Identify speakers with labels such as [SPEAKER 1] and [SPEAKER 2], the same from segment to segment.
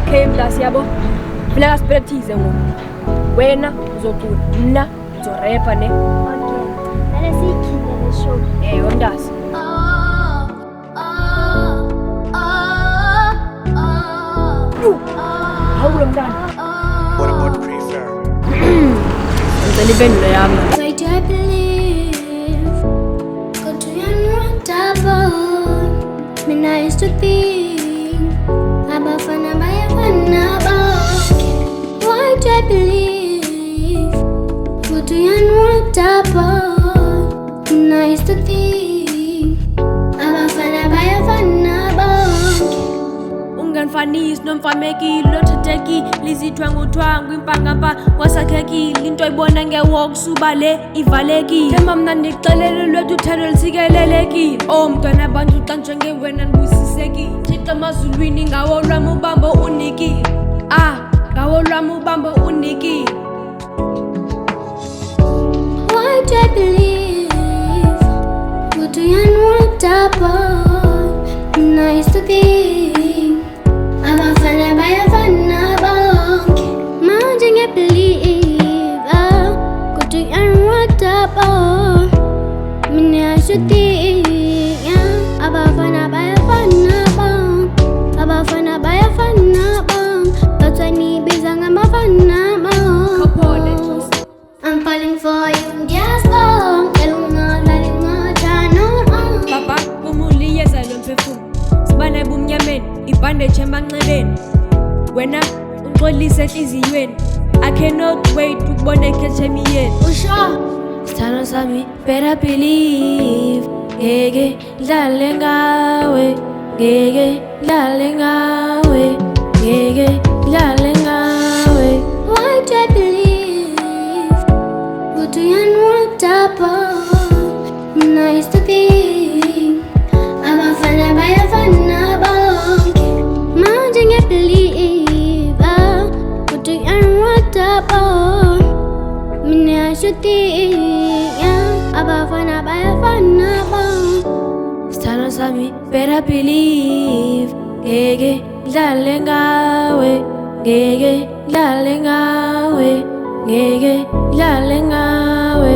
[SPEAKER 1] Okay Klass yabo. Funeka sipractice ngoku. Wena uzocula, mina uzorapper ne.
[SPEAKER 2] Okay. Mele siyikhinde le show.
[SPEAKER 1] Womntasi. Hawu lo mntana.
[SPEAKER 3] What about prefer?
[SPEAKER 1] Ngicela impendulo yami.
[SPEAKER 2] Why do I believe? Go to your double. Mina I used to think abafana bayafana bonke. Why do I believe? Go to your double. Mina I used to think abafana bayafana bonke.
[SPEAKER 1] Unganifanisi nomfamekile lothathekile lizithwa ngothwangu impangamba wasakhekile into ayibona ngewalk suba le ivalekile themba mna ndixelele lwethu uthando lisikelelekile mntwana abantu xa njengewena ndibusisekile thixo emazulwini ngawo lwam ubambo unikile ngawo lwam ubambo unikile.
[SPEAKER 2] Why do I believe? Go to your double. Mina I used to think abafana bayafana bonke. Manje ngiyabelieve. Go to your double. Mina I should think abafana bayafana bonke. Abafana bayafana bonke. That's why nibiza ngamafana bonke. I'm falling for you, just go.
[SPEAKER 1] Papa, umuliyeza lo mphefumulo sibane bumnyameni ibandage emanxebeni wena unxolise enhliziyweni I cannot wait ukubona ekhethemiyeni
[SPEAKER 2] Usho
[SPEAKER 1] sithando sami better believe ngeke dlale ngawe ngeke dlale ngawe ngeke dlale ngawe.
[SPEAKER 2] Why do I believe? Go to your double. Mina I used to think abafana bayafana bonke. Manje ngiyabelieve. Go to your double. Mina I should think abafana bayafana bonke.
[SPEAKER 1] Sithando sami better believe ngeke dlale ngawe ngeke dlale ngawe ngeke dlale ngawe.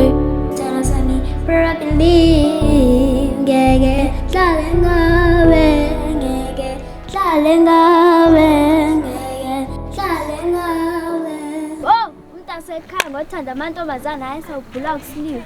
[SPEAKER 2] Chanos ani better believe. Ngeke dlale ngawe. Ngeke dlale ngawe. Ngeke dlale ngawe. Oh, umntu asekhaya ngothanda amantombazana ayesawubhula kusiliwe.